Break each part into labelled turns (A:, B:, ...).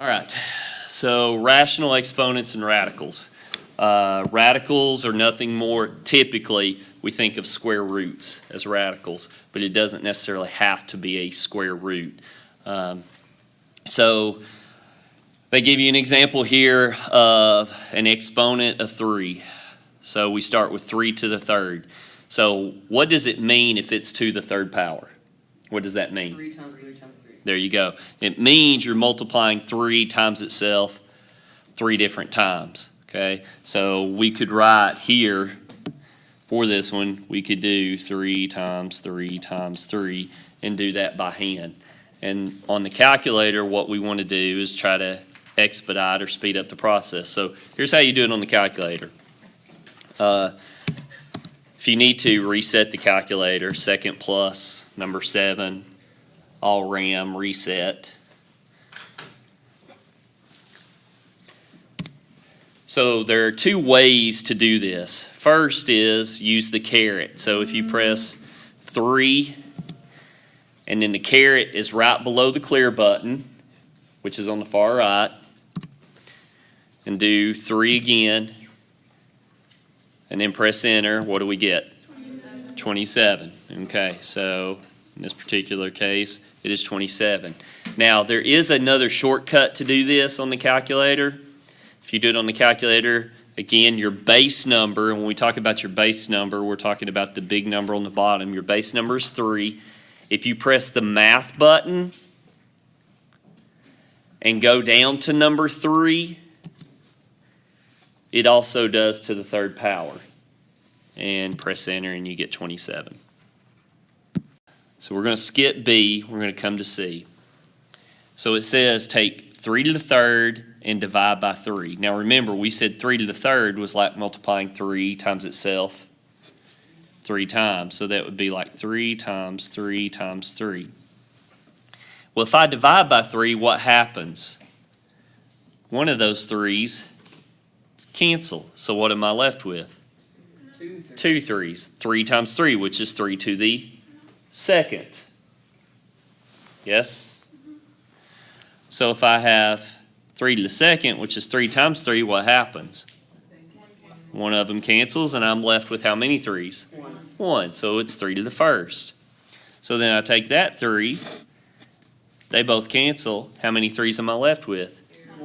A: All right, so rational exponents and radicals. Radicals are nothing more, typically, we think of square roots as radicals, but it doesn't necessarily have to be a square root. So they give you an example here of an exponent of 3. So we start with 3 to the third. So what does it mean if it's to the third power? What does that mean?
B: 3 times 3 times 3.
A: There you go. It means you're multiplying 3 times itself 3 different times. Okay, so we could write here for this one, we could do 3 times 3 times 3 and do that by hand. And on the calculator, what we want to do is try to expedite or speed up the process. So here's how you do it on the calculator. If you need to, reset the calculator, second plus, number 7, all RAM, reset. So there are 2 ways to do this. First is use the caret. So if you press 3, and then the caret is right below the clear button, which is on the far right, and do 3 again, and then press enter, what do we get? 27. Okay, so in this particular case, it is 27. Now, there is another shortcut to do this on the calculator. If you do it on the calculator, again, your base number, and when we talk about your base number, we're talking about the big number on the bottom. Your base number is 3. If you press the math button and go down to number 3, it also does to the third power. And press enter and you get 27. So we're going to skip B, we're going to come to C. So it says take 3 to the third and divide by 3. Now remember, we said 3 to the third was like multiplying 3 times itself 3 times. So that would be like 3 times 3 times 3. Well, if I divide by 3, what happens? One of those 3's cancel. So what am I left with? 2 3's. 3 times 3, which is 3 to the second. Yes? So if I have 3 to the second, which is 3 times 3, what happens? One of them cancels, and I'm left with how many 3's? 1. So it's 3 to the first. So then I take that 3. They both cancel. How many 3's am I left with?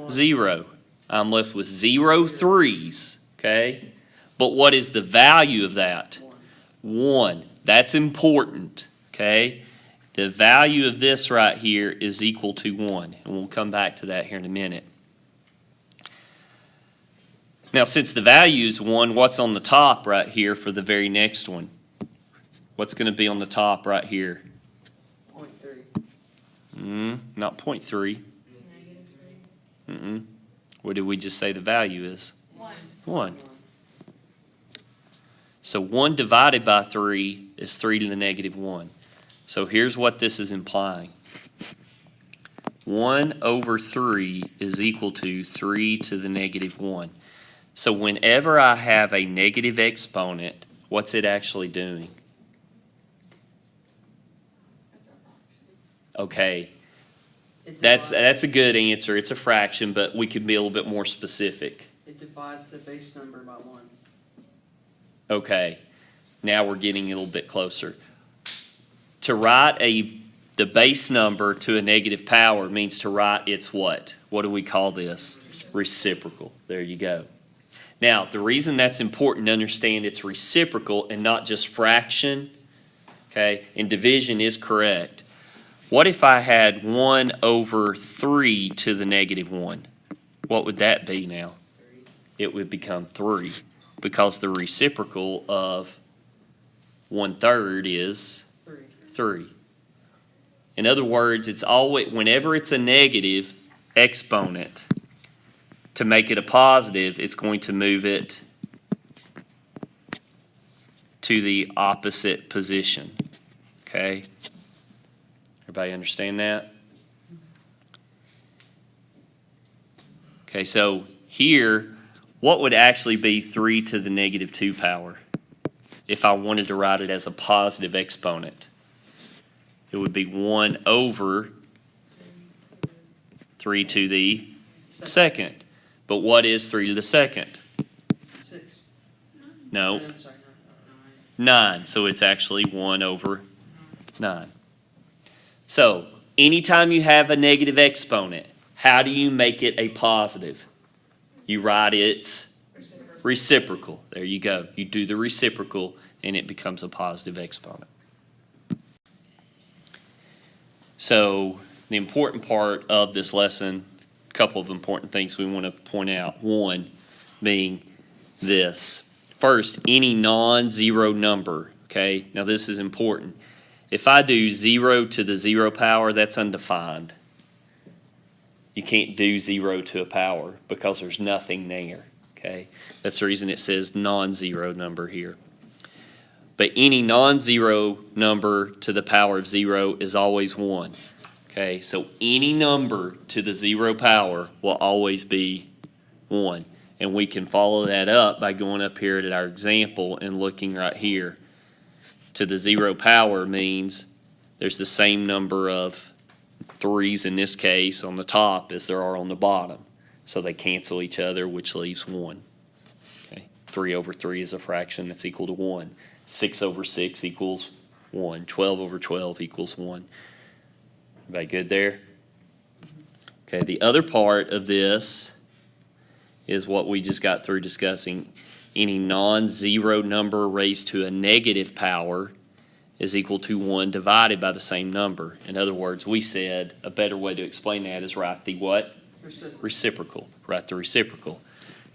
A: 0. I'm left with 0 3's. Okay? But what is the value of that? 1. That's important. Okay? The value of this right here is equal to 1. And we'll come back to that here in a minute. Now, since the value is 1, what's on the top right here for the very next one? What's going to be on the top right here?
B: 0.3.
A: Not 0.3. What did we just say the value is? 1. So 1 divided by 3 is 3 to the negative 1. So here's what this is implying. 1 over 3 is equal to 3 to the negative 1. So whenever I have a negative exponent, what's it actually doing? Okay, that's a good answer. It's a fraction, but we could be a little bit more specific.
B: It divides the base number by 1.
A: Okay, now we're getting a little bit closer. To write the base number to a negative power means to write its what? What do we call this? Reciprocal. There you go. Now, the reason that's important to understand it's reciprocal and not just fraction, okay, and division is correct. What if I had 1 over 3 to the negative 1? What would that be now?
B: 3.
A: It would become 3 because the reciprocal of 1/3 is 3. In other words, it's always, whenever it's a negative exponent, to make it a positive, it's going to move it to the opposite position. Okay? Everybody understand that? Okay, so here, what would actually be 3 to the negative 2 power if I wanted to write it as a positive exponent? It would be 1 over 3 to the second. But what is 3 to the second?
B: 6.
A: No,
B: I'm sorry,
A: 9. So it's actually 1 over 9. So anytime you have a negative exponent, how do you make it a positive? You write its reciprocal. There you go. You do the reciprocal and it becomes a positive exponent. So the important part of this lesson, a couple of important things we want to point out. One being this. First, any non-zero number, okay? Now this is important. If I do 0 to the 0 power, that's undefined. You can't do 0 to a power because there's nothing there, okay? That's the reason it says non-zero number here. But any non-zero number to the power of 0 is always 1. Okay, so any number to the 0 power will always be 1. And we can follow that up by going up here at our example and looking right here. To the 0 power means there's the same number of 3's in this case on the top as there are on the bottom. So they cancel each other, which leaves 1. Okay, 3 over 3 is a fraction that's equal to 1. 6 over 6 equals 1. 12 over 12 equals 1. Everybody good there? Okay, the other part of this is what we just got through discussing. Any non-zero number raised to a negative power is equal to 1 divided by the same number. In other words, we said a better way to explain that is write the what? Reciprocal. Write the reciprocal.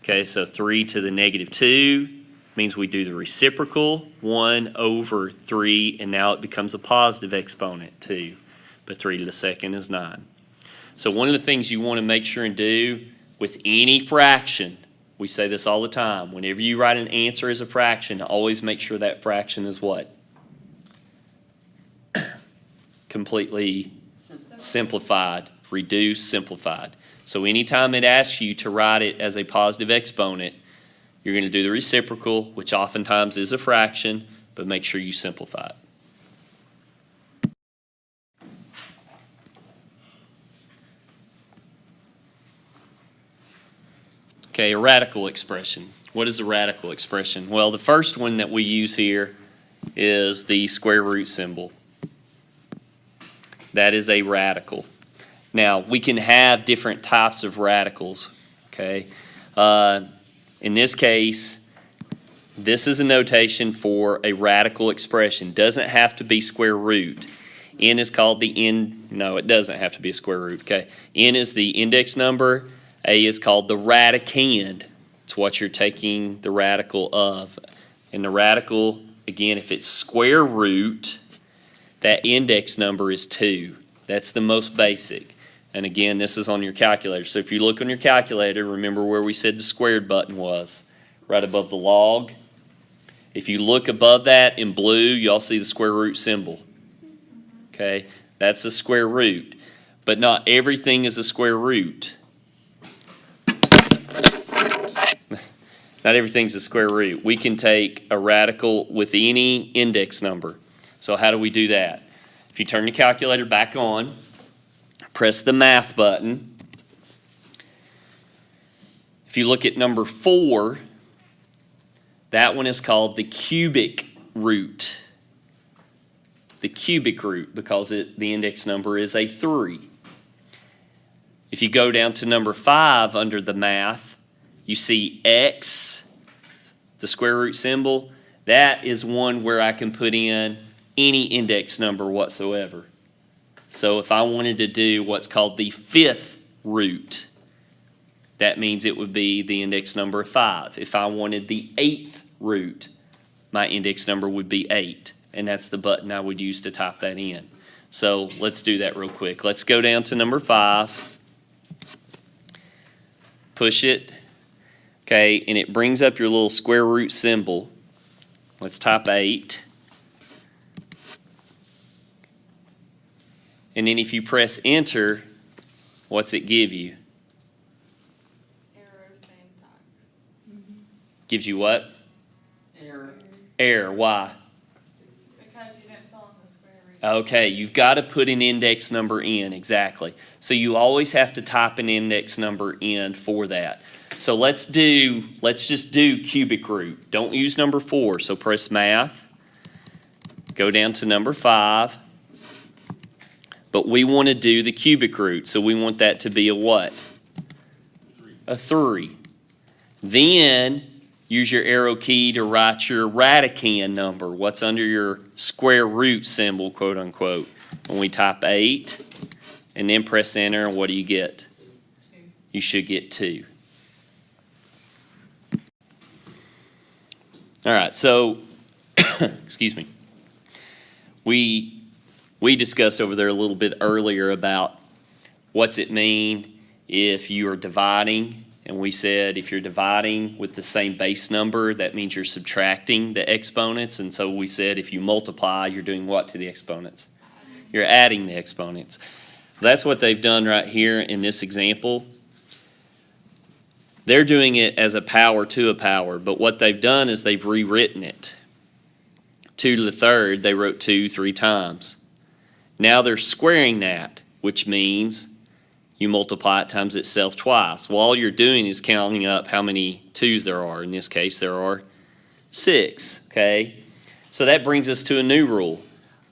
A: Okay, so 3 to the negative 2 means we do the reciprocal, 1 over 3, and now it becomes a positive exponent, 2. But 3 to the second is 9. So one of the things you want to make sure and do with any fraction, we say this all the time, whenever you write an answer as a fraction, always make sure that fraction is what? Completely simplified, reduced, simplified. So anytime it asks you to write it as a positive exponent, you're going to do the reciprocal, which oftentimes is a fraction, but make sure you simplify it. Okay, a radical expression. What is a radical expression? Well, the first one that we use here is the square root symbol. That is a radical. Now, we can have different types of radicals, okay? In this case, this is a notation for a radical expression. Doesn't have to be square root. N is called the no, it doesn't have to be a square root, okay? N is the index number. A is called the radicand. It's what you're taking the radical of. And the radical, again, if it's square root, that index number is 2. That's the most basic. And again, this is on your calculator. So if you look on your calculator, remember where we said the squared button was, right above the log. If you look above that in blue, you'll see the square root symbol. Okay, that's a square root. But not everything is a square root. Not everything's a square root. We can take a radical with any index number. So how do we do that? If you turn your calculator back on, press the math button. If you look at number 4, that one is called the cubic root. The cubic root because the index number is a 3. If you go down to number 5 under the math, you see x, the square root symbol. That is one where I can put in any index number whatsoever. So if I wanted to do what's called the 5th root, that means it would be the index number 5. If I wanted the 8th root, my index number would be 8. And that's the button I would use to type that in. So let's do that real quick. Let's go down to number 5. Push it. Okay, and it brings up your little square root symbol. Let's type 8. And then if you press enter, what's it give you?
C: Error, same time.
A: Gives you what?
B: Error.
A: Error. Why?
C: Because you didn't fill in the square root
A: Okay, you've got to put an index number in, exactly. So you always have to type an index number in for that. So let's just do cubic root. Don't use number 4. So press math, go down to number 5. But we want to do the cubic root. So we want that to be a what? A 3. Then use your arrow key to write your radicand number. What's under your square root symbol, quote unquote. When we type 8 and then press enter, what do you get?
C: 2.
A: You should get 2. All right, so, excuse me. We discussed over there a little bit earlier about what's it mean if you are dividing. And we said if you're dividing with the same base number, that means you're subtracting the exponents. And so we said if you multiply, you're doing what to the exponents? You're adding the exponents. That's what they've done right here in this example. They're doing it as a power to a power, but what they've done is they've rewritten it. 2 to the third, they wrote 2 3 times. Now they're squaring that, which means you multiply it times itself twice. Well, all you're doing is counting up how many 2's there are. In this case, there are 6, okay? So that brings us to a new rule.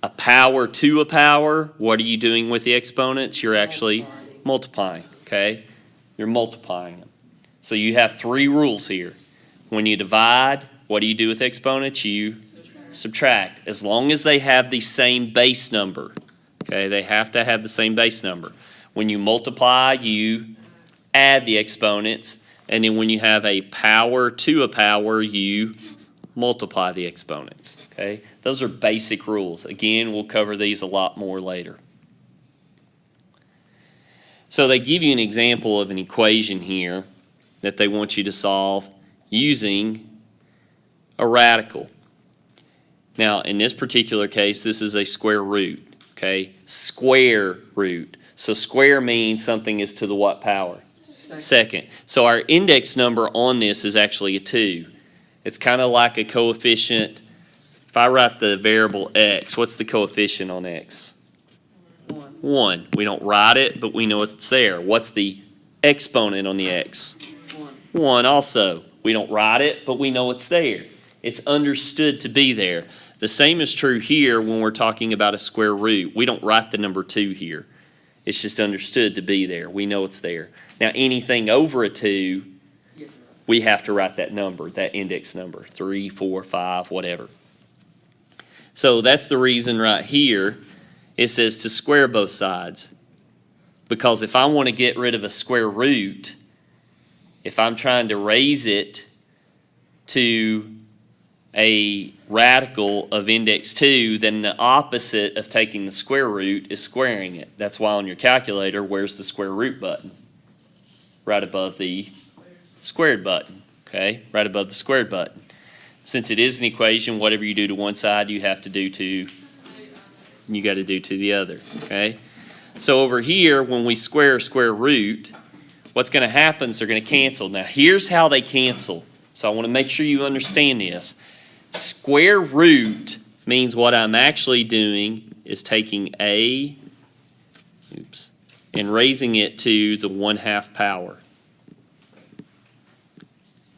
A: A power to a power, what are you doing with the exponents? You're actually multiplying, okay? You're multiplying them. So you have 3 rules here. When you divide, what do you do with exponents? You subtract. As long as they have the same base number, okay? They have to have the same base number. When you multiply, you add the exponents, and then when you have a power to a power, you multiply the exponents, okay? Those are basic rules. Again, we'll cover these a lot more later. So they give you an example of an equation here that they want you to solve using a radical. Now, in this particular case, this is a square root, okay? Square root. So square means something is to the what power? Second. So our index number on this is actually a 2. It's kind of like a coefficient. If I write the variable x, what's the coefficient on x? 1. We don't write it, but we know it's there. What's the exponent on the x? 1 also. We don't write it, but we know it's there. It's understood to be there. The same is true here when we're talking about a square root. We don't write the number 2 here. It's just understood to be there. We know it's there. Now, anything over a 2, we have to write that number, that index number, 3, 4, 5, whatever. So that's the reason right here it says to square both sides. Because if I want to get rid of a square root, if I'm trying to raise it to a radical of index 2, then the opposite of taking the square root is squaring it. That's why on your calculator, where's the square root button? Right above the squared button, okay? Right above the squared button. Since it is an equation, whatever you do to one side, you have to do to, you got to do to the other, okay? So over here, when we square square root, what's going to happen is they're going to cancel. Now, here's how they cancel. So I want to make sure you understand this. Square root means what I'm actually doing is taking a, and raising it to the 1/2 power.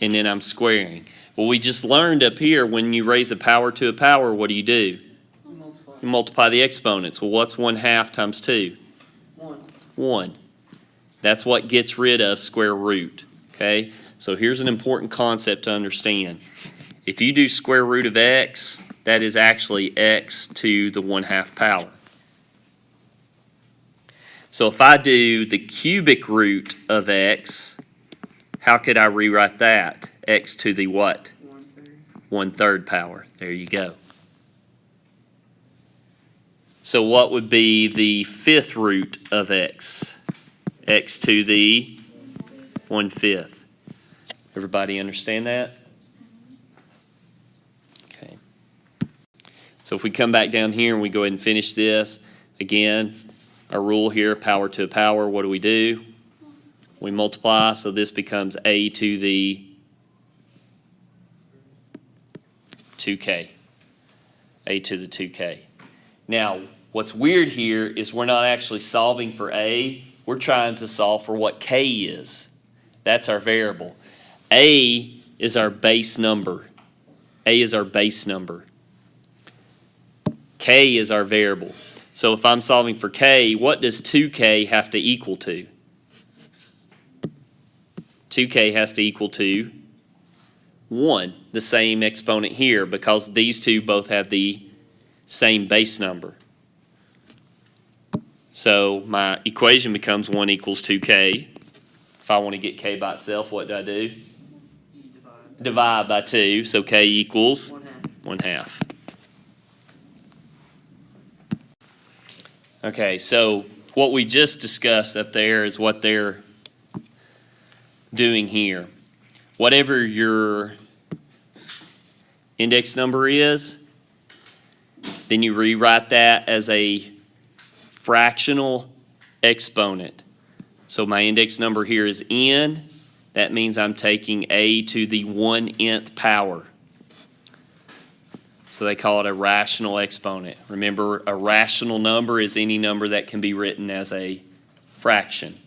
A: And then I'm squaring. Well, we just learned up here when you raise a power to a power, what do? You multiply the exponents. Well, what's 1/2 times 2? 1. That's what gets rid of square root, okay? So here's an important concept to understand. If you do square root of x, that is actually x to the 1/2 power. So if I do the cubic root of x, how could I rewrite that? X to the what? 1/3 power. There you go. So what would be the 5th root of x? X to the 1/5. Everybody understand that? Okay. So if we come back down here and we go ahead and finish this, again, our rule here, power to a power, what do? We multiply, so this becomes a to the 2k. A to the 2k. Now, What's weird here is we're not actually solving for A. We're trying to solve for what K is. That's our variable. A is our base number. A is our base number. K is our variable. So if I'm solving for K, what does 2K have to equal to? 2K has to equal to 1, the same exponent here, because these two both have the same base number. So my equation becomes 1 equals 2K. If I want to get K by itself, what do I do?
B: You divide.
A: Divide by 2, so K equals
B: 1/2.
A: 1/2. Okay, so what we just discussed up there is what they're doing here. Whatever your index number is, then you rewrite that as a fractional exponent. So my index number here is n. That means I'm taking a to the 1/nth power. So they call it a rational exponent. Remember, a rational number is any number that can be written as a fraction.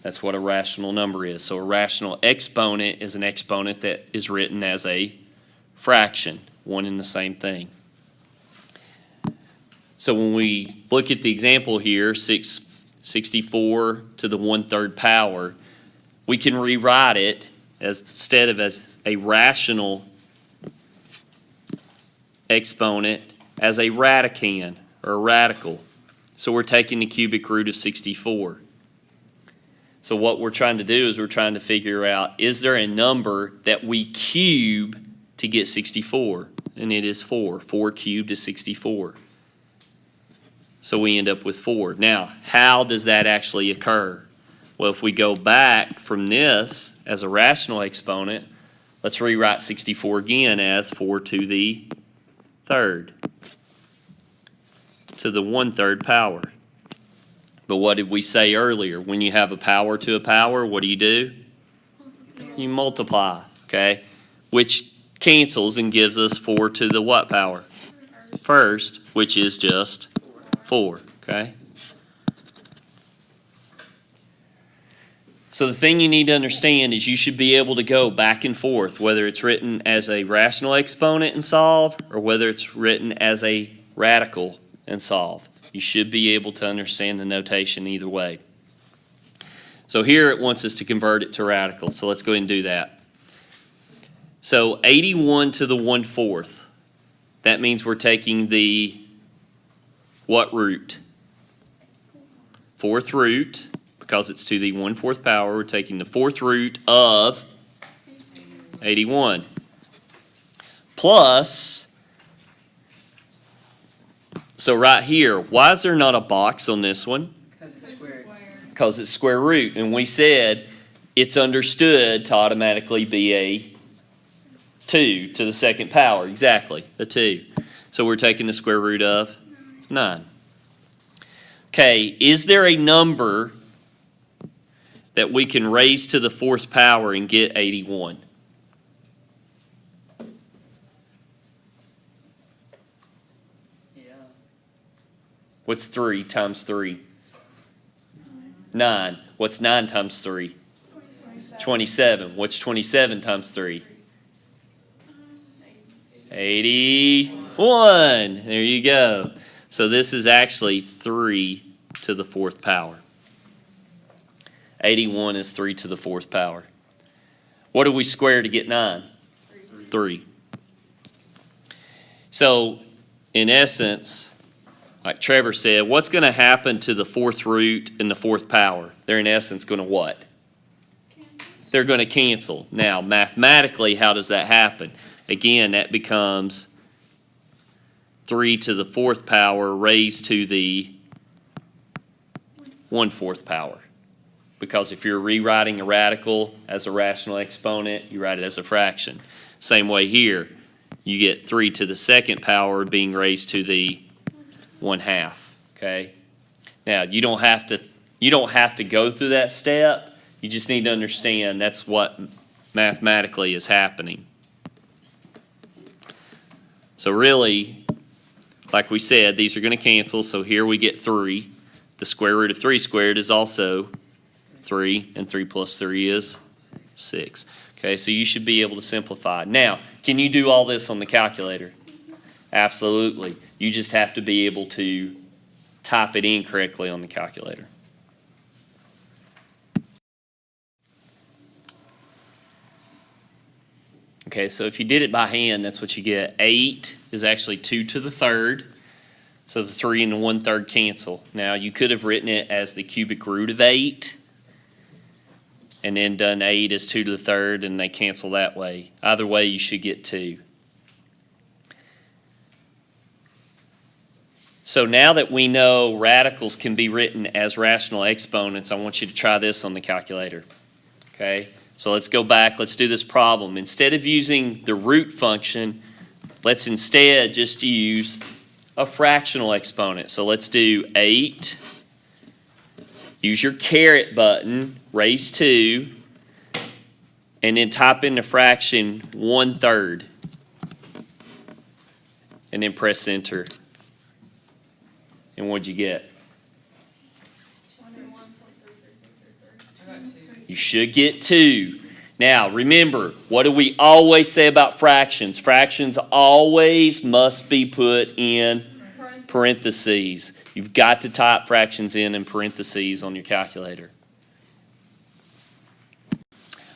A: That's what a rational number is. So a rational exponent is an exponent that is written as a fraction, one and the same thing. So when we look at the example here, 64 to the 1/3 power, we can rewrite it instead of as a rational exponent as a radicand or a radical. So we're taking the cubic root of 64. So what we're trying to do is we're trying to figure out, is there a number that we cube to get 64? And it is 4. 4 cubed is 64. So we end up with 4. Now, how does that actually occur? Well, if we go back from this as a rational exponent, let's rewrite 64 again as 4 to the 3rd, to the 1/3 power. But what did we say earlier? When you have a power to a power, what do? You multiply, okay? Which cancels and gives us 4 to the what power? First, which is just 4, okay? So the thing you need to understand is you should be able to go back and forth, whether it's written as a rational exponent and solve, or whether it's written as a radical and solve. You should be able to understand the notation either way. So here it wants us to convert it to radical, so let's go ahead and do that. So 81 to the 1/4, that means we're taking the what root? 4th root. Because it's to the 1/4 power, we're taking the 4th root of 81. Plus, so right here, why is there not a box on this one?
B: Because it's squared.
A: Because it's square root. And we said it's understood to automatically be a 2 to the 2nd power. Exactly, a 2. So we're taking the square root of 9. Okay, is there a number that we can raise to the 4th power and get 81?
B: Yeah.
A: What's 3 times 3? 9. What's 9 times 3? 27. What's 27 times 3? 81. There you go. So this is actually 3 to the 4th power. 81 is 3 to the 4th power. What do we square to get 9? 3. So, in essence, like Trevor said, what's going to happen to the 4th root and the 4th power? They're in essence going to what? They're going to cancel. Now, mathematically, how does that happen? Again, that becomes 3 to the 4th power raised to the 1/4 power. Because if you're rewriting a radical as a rational exponent, you write it as a fraction. Same way here, you get 3 to the 2nd power being raised to the 1/2. Okay. Now you don't have to go through that step. You just need to understand that's what mathematically is happening. So really, like we said, these are going to cancel, so here we get 3. The square root of 3 squared is also 3, and 3 plus 3 is 6. Okay, so you should be able to simplify. Now, can you do all this on the calculator? Absolutely. You just have to be able to type it in correctly on the calculator. Okay, so if you did it by hand, that's what you get. 8 is actually 2 to the third. So the 3 and the 1/3 cancel. Now you could have written it as the cubic root of 8 and then done 8 as 2 to the third and they cancel that way. Either way you should get 2. So now that we know radicals can be written as rational exponents, I want you to try this on the calculator. Okay, so let's go back. Let's do this problem. Instead of using the root function, let's instead just use a fractional exponent. So let's do 8. Use your caret button, raise 2, and then type in the fraction 1/3. And then press enter. And what'd you get? You should get 2. Now, remember, what do we always say about fractions? Fractions always must be put in parentheses. You've got to type fractions in parentheses on your calculator.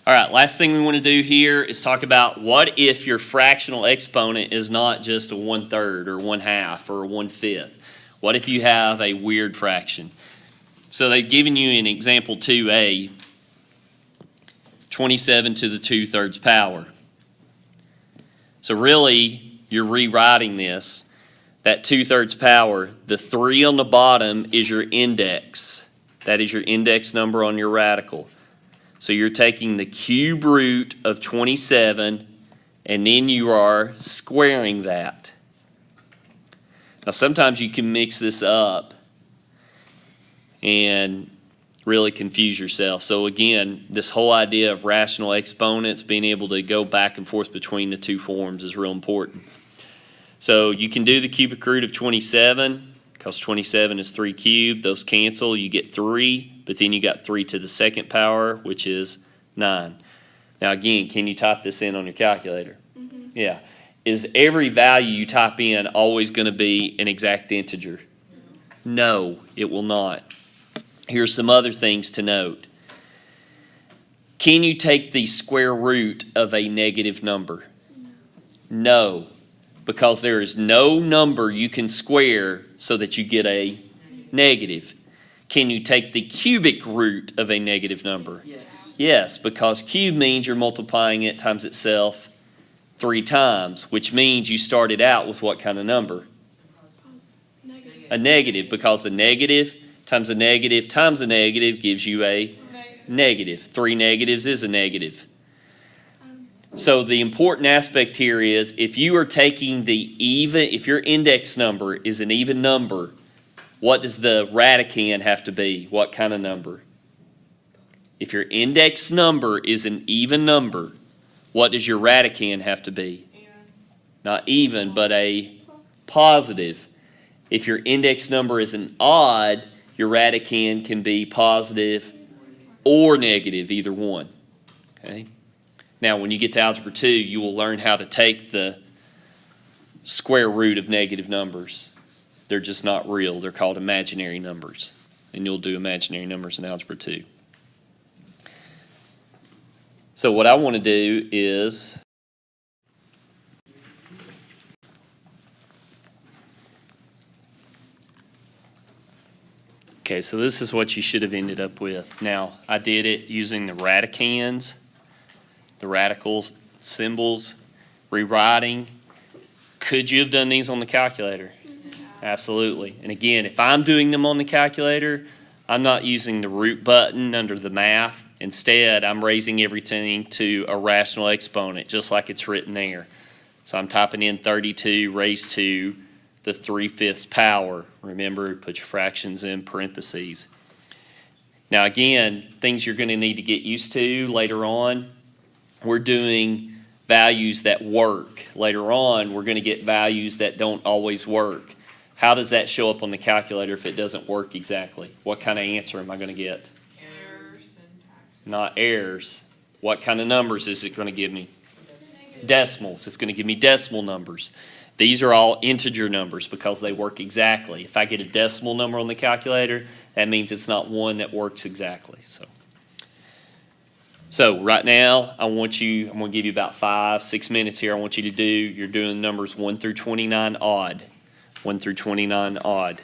A: All right, last thing we want to do here is talk about what if your fractional exponent is not just a 1/3 or 1/2 or a 1/5. What if you have a weird fraction? So they've given you in example 2a, 27 to the 2/3 power. So really, you're rewriting this. That 2/3 power, the 3 on the bottom is your index. That is your index number on your radical. So you're taking the cube root of 27 and then you are squaring that. Now sometimes you can mix this up and really confuse yourself. So again, this whole idea of rational exponents, being able to go back and forth between the two forms is real important. So you can do the cubic root of 27 because 27 is 3 cubed. Those cancel. You get 3, but then you got 3 to the second power, which is 9. Now again, can you type this in on your calculator? Mm-hmm. Yeah. Is every value you type in always going to be an exact integer? No, it will not. Here's some other things to note. Can you take the square root of a negative number? No, because there is no number you can square so that you get a negative. Can you take the cubic root of a negative number?
B: Yes.
A: Yes, because cube means you're multiplying it times itself 3 times, which means you started out with what kind of number? A negative, because a negative times a negative times a negative gives you a negative. 3 negatives is a negative. So the important aspect here is if you are taking if your index number is an even number, what does the radicand have to be? What kind of number? If your index number is an even number, what does your radicand have to be? Not even, but a positive. If your index number is an odd, your radicand can be positive or negative, either one. Okay? Now, when you get to Algebra 2, you will learn how to take the square root of negative numbers. They're just not real. They're called imaginary numbers. And you'll do imaginary numbers in Algebra 2. So what I want to do is okay, so this is what you should have ended up with. Now, I did it using the radicands, the radicals, symbols, rewriting. Could you have done these on the calculator? Absolutely. And again, if I'm doing them on the calculator, I'm not using the root button under the math. Instead, I'm raising everything to a rational exponent, just like it's written there. So I'm typing in 32 raised to the 3/5 power. Remember, put your fractions in parentheses. Now again, things you're going to need to get used to later on. We're doing values that work. Later on, we're going to get values that don't always work. How does that show up on the calculator if it doesn't work exactly? What kind of answer am I going to get?
C: Error syntax.
A: Not errors. What kind of numbers is it going to give me? Decimals. It's going to give me decimal numbers. These are all integer numbers because they work exactly. If I get a decimal number on the calculator, that means it's not one that works exactly. So right now, I'm going to give you about 5-6 minutes here. I want you to you're doing numbers 1 through 29 odd. 1 through 29 odd.